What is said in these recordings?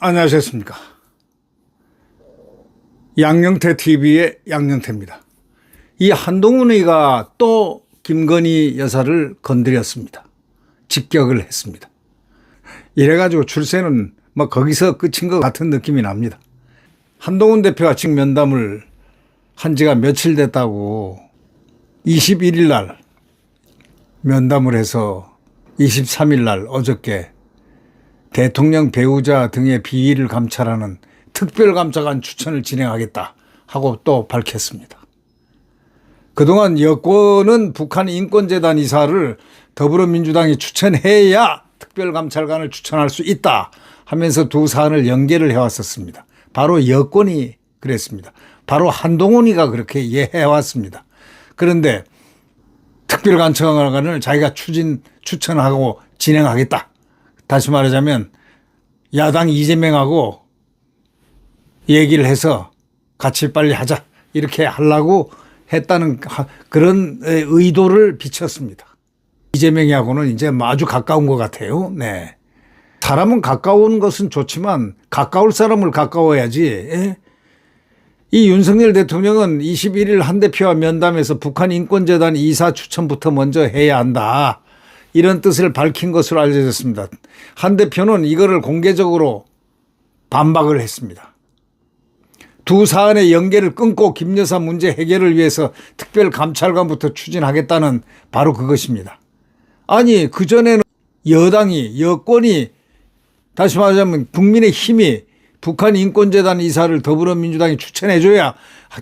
안녕하셨습니까. 양영태 TV의 양영태입니다. 이 한동훈이가 또 김건희 여사를 건드렸습니다. 직격을 했습니다. 이래가지고 출세는 뭐 거기서 끝인 것 같은 느낌이 납니다. 한동훈 대표가 지금 면담을 한 지가 며칠 됐다고 21일 날 면담을 해서 23일 날 어저께 대통령 배우자 등의 비위를 감찰하는 특별감찰관 추천을 진행하겠다 하고 또 밝혔습니다. 그동안 여권은 북한 인권재단 이사를 더불어민주당이 추천해야 특별감찰관을 추천할 수 있다 하면서 두 사안을 연계를 해왔었습니다. 바로 여권이 그랬습니다. 바로 한동훈이가 그렇게 해왔습니다. 그런데 특별감찰관을 자기가 추천하고 진행하겠다. 다시 말하자면 야당 이재명하고 얘기를 해서 같이 빨리 하자 이렇게 하려고 했다는 그런 의도를 비쳤습니다. 이재명하고는 이제 아주 가까운 것 같아요. 네. 사람은 가까운 것은 좋지만 가까울 사람을 가까워야지. 예? 이 윤석열 대통령은 21일 한 대표와 면담에서 북한 인권재단 이사 추천부터 먼저 해야 한다. 이런 뜻을 밝힌 것으로 알려졌습니다. 한 대표는 이거를 공개적으로 반박을 했습니다. 두 사안의 연계를 끊고 김 여사 문제 해결을 위해서 특별감찰관부터 추진하겠다는 바로 그것입니다. 아니 그전에는 여권이 다시 말하자면 국민의힘이 북한 인권재단 이사를 더불어민주당이 추천해줘야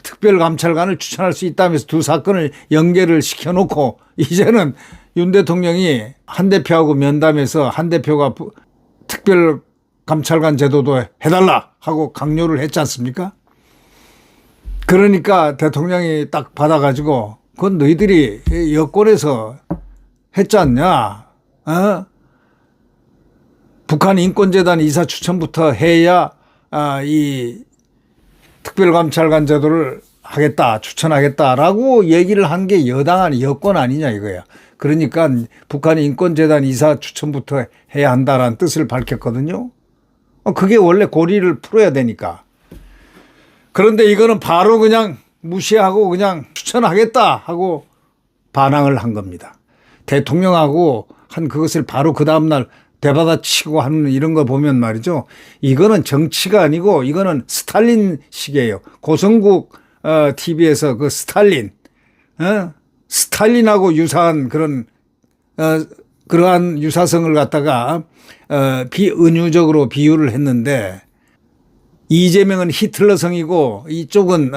특별감찰관을 추천할 수 있다면서 두 사건을 연계를 시켜놓고 이제는 윤 대통령이 한 대표하고 면담해서 한 대표가 특별감찰관 제도도 해달라 하고 강요를 했지 않습니까? 그러니까 대통령이 딱 받아가지고 그건 너희들이 여권에서 했지 않냐? 북한 인권재단 이사 추천부터 해야 이 특별감찰관 제도를 하겠다, 추천하겠다라고 얘기를 한 게 여권 아니냐 이거야. 그러니까 북한 인권재단 이사 추천부터 해야 한다라는 뜻을 밝혔거든요. 그게 원래 고리를 풀어야 되니까. 그런데 이거는 바로 그냥 무시하고 그냥 추천하겠다 하고 반항을 한 겁니다. 대통령하고 한 그것을 바로 그 다음날 되받아치고 하는 이런 거 보면 말이죠. 이거는 정치가 아니고 이거는 스탈린식이에요. 고성국 TV에서 그 스탈린하고 유사한 그러한 유사성을 갖다가 비은유적으로 비유를 했는데 이재명은 히틀러성이고 이쪽은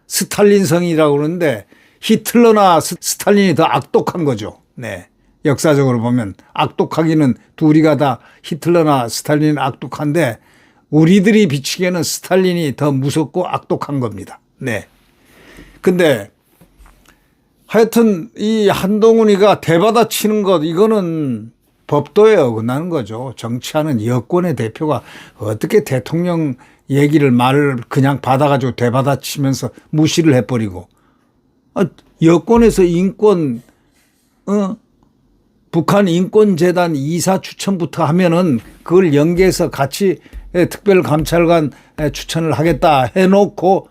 스탈린성이라고 그러는데 히틀러나 스탈린이 더 악독한 거죠. 네. 역사적으로 보면 악독하기는 둘이가 다 히틀러나 스탈린은 악독한데 우리들이 비추기에는 스탈린이 더 무섭고 악독한 겁니다. 네. 근데 하여튼 이 한동훈이가 대받아치는 것 이거는 법도에 어긋나는 거죠. 정치하는 여권의 대표가 어떻게 대통령 얘기를 말을 그냥 받아가지고 대받아치면서 무시를 해버리고 여권에서 북한 인권재단 이사 추천부터 하면은 그걸 연계해서 같이 특별감찰관 추천을 하겠다 해놓고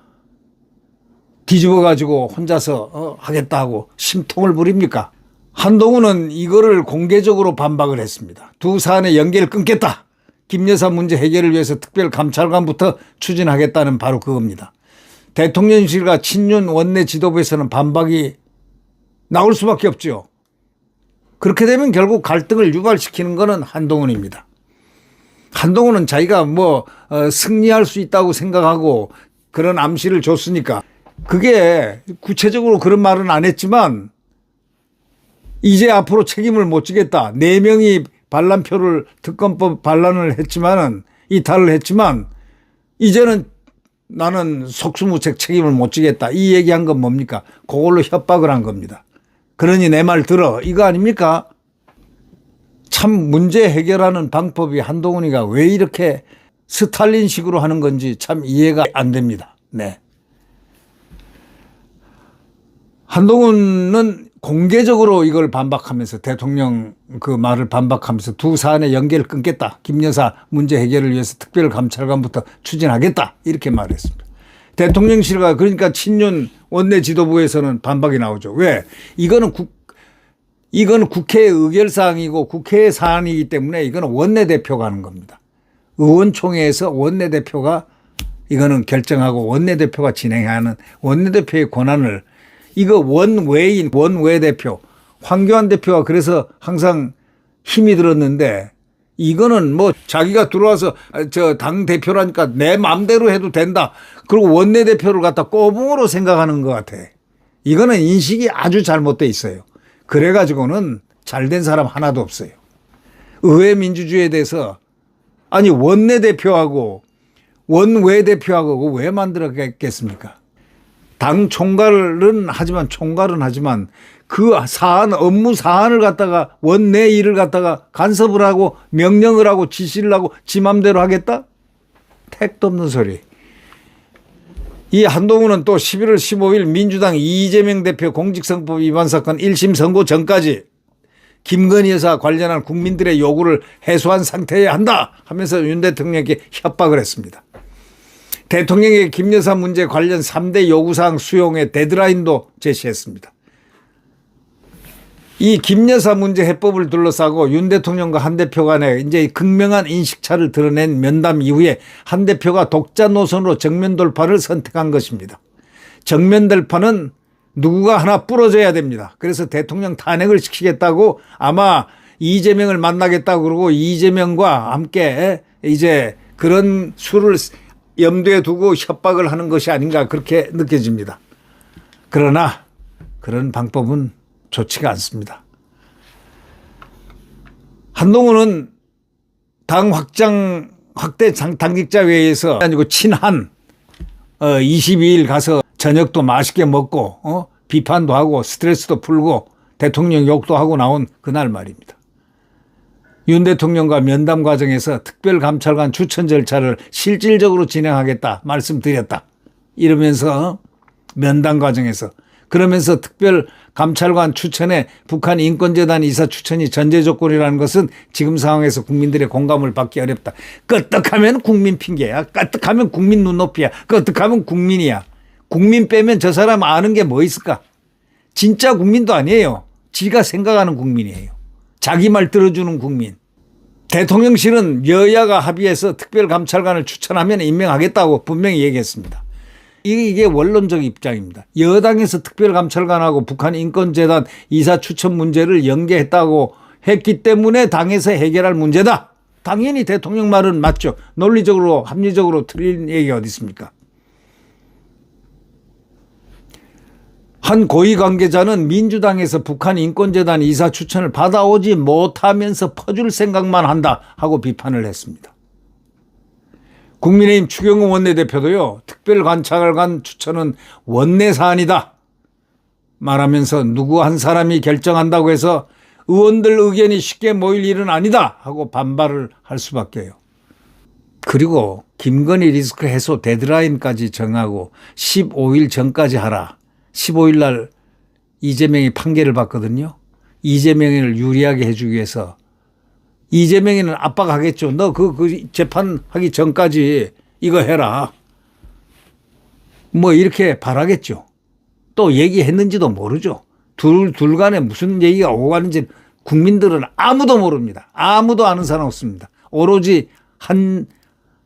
뒤집어 가지고 혼자서 하겠다고 심통을 부립니까? 한동훈은 이거를 공개적으로 반박을 했습니다. 두 사안의 연계를 끊겠다. 김 여사 문제 해결을 위해서 특별감찰관부터 추진하겠다는 바로 그겁니다. 대통령실과 친윤 원내 지도부에서는 반박이 나올 수밖에 없죠. 그렇게 되면 결국 갈등을 유발시키는 것은 한동훈입니다. 한동훈은 자기가 승리할 수 있다고 생각하고 그런 암시를 줬으니까 그게 구체적으로 그런 말은 안 했지만 이제 앞으로 책임을 못 지겠다. 4명이 반란표를 특검법 반란을 했지만은 이탈을 했지만 이제는 나는 속수무책 책임을 못 지겠다. 이 얘기한 건 뭡니까? 그걸로 협박을 한 겁니다. 그러니 내 말 들어. 이거 아닙니까? 참 문제 해결하는 방법이 한동훈이가 왜 이렇게 스탈린식으로 하는 건지 참 이해가 안 됩니다. 네. 한동훈은 공개적으로 이걸 반박하면서 대통령 그 말을 반박하면서 두 사안의 연계를 끊겠다. 김 여사 문제 해결을 위해서 특별감찰관부터 추진하겠다. 이렇게 말했습니다. 대통령실과 그러니까 친윤 원내 지도부에서는 반박이 나오죠. 왜? 이거는 국회 의결사항이고 국회의 사안이기 때문에 이거는 원내대표가 하는 겁니다. 의원총회에서 원내대표가 이거는 결정하고 원내대표가 진행하는 원내대표의 권한을 이거 원외인 원외대표 황교안 대표가 그래서 항상 힘이 들었는데 이거는 뭐 자기가 들어와서 저 당 대표라니까 내 마음대로 해도 된다. 그리고 원내대표를 갖다 꼬붕으로 생각하는 것 같아. 이거는 인식이 아주 잘못돼 있어요. 그래가지고는 잘된 사람 하나도 없어요. 의회 민주주의에 대해서 아니 원내대표하고 원외대표하고 왜 만들었겠습니까? 당 총괄은 하지만 그 사안 업무 사안을 갖다가 원내 일을 갖다가 간섭을 하고 명령을 하고 지시를 하고 지 맘대로 하겠다? 택도 없는 소리. 이 한동훈은 또 11월 15일 민주당 이재명 대표 공직선거법 위반 사건 1심 선고 전까지 김건희 여사 관련한 국민들의 요구를 해소한 상태여야 한다 하면서 윤 대통령에게 협박을 했습니다. 대통령에게 김 여사 문제 관련 3대 요구사항 수용의 데드라인도 제시했습니다. 이 김 여사 문제 해법을 둘러싸고 윤 대통령과 한 대표 간에 이제 극명한 인식차를 드러낸 면담 이후에 한 대표가 독자 노선으로 정면 돌파를 선택한 것입니다. 정면 돌파는 누구가 하나 부러져야 됩니다. 그래서 대통령 탄핵을 시키겠다고 아마 이재명을 만나겠다고 그러고 이재명과 함께 이제 그런 수를 염두에 두고 협박을 하는 것이 아닌가 그렇게 느껴집니다. 그러나 그런 방법은 좋지가 않습니다. 한동훈은 당 확대 당직자 회의에서 아니고 친한 22일 가서 저녁도 맛있게 먹고 비판도 하고 스트레스도 풀고 대통령 욕도 하고 나온 그날 말입니다. 윤 대통령과 면담 과정에서 특별감찰관 추천 절차를 실질적으로 진행하겠다 말씀드렸다. 이러면서 면담 과정에서 그러면서 특별감찰관 추천에 북한 인권재단 이사 추천이 전제 조건이라는 것은 지금 상황에서 국민들의 공감을 받기 어렵다. 끄떡하면 국민 핑계야. 끄떡하면 국민 눈높이야. 끄떡하면 국민이야. 국민 빼면 저 사람 아는 게 뭐 있을까? 진짜 국민도 아니에요. 지가 생각하는 국민이에요. 자기 말 들어주는 국민. 대통령실은 여야가 합의해서 특별감찰관을 추천하면 임명하겠다고 분명히 얘기했습니다. 이게 원론적 입장입니다. 여당에서 특별감찰관하고 북한 인권재단 이사 추천 문제를 연계했다고 했기 때문에 당에서 해결할 문제다. 당연히 대통령 말은 맞죠. 논리적으로 합리적으로 틀린 얘기가 어디 있습니까? 한 고위 관계자는 민주당에서 북한 인권재단 이사 추천을 받아오지 못하면서 퍼줄 생각만 한다 하고 비판을 했습니다. 국민의힘 추경호 원내대표도요. 특별감찰관 추천은 원내 사안이다 말하면서 누구 한 사람이 결정한다고 해서 의원들 의견이 쉽게 모일 일은 아니다 하고 반발을 할 수밖에요. 그리고 김건희 리스크 해소 데드라인까지 정하고 15일 전까지 하라. 15일 날 이재명이 판결을 받거든요. 이재명을 유리하게 해주기 위해서 이재명이는 압박하겠죠. 너 그 재판하기 전까지 이거 해라. 뭐 이렇게 바라겠죠. 또 얘기했는지도 모르죠. 둘 간에 무슨 얘기가 오고 가는지 국민들은 아무도 모릅니다. 아무도 아는 사람 없습니다. 오로지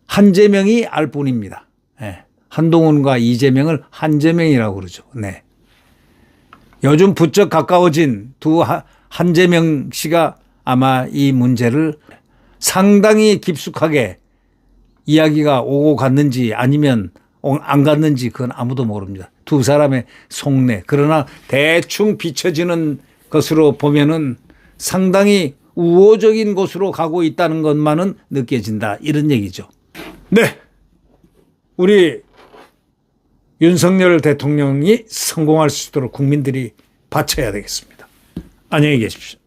한재명이 알 뿐입니다. 네. 한동훈과 이재명을 한재명이라고 그러죠. 네. 요즘 부쩍 가까워진 두 한재명 씨가 아마 이 문제를 상당히 깊숙하게 이야기가 오고 갔는지 아니면 안 갔는지 그건 아무도 모릅니다. 두 사람의 속내. 그러나 대충 비춰지는 것으로 보면은 상당히 우호적인 곳으로 가고 있다는 것만은 느껴진다. 이런 얘기죠. 네. 우리 윤석열 대통령이 성공할 수 있도록 국민들이 바쳐야 되겠습니다. 안녕히 계십시오.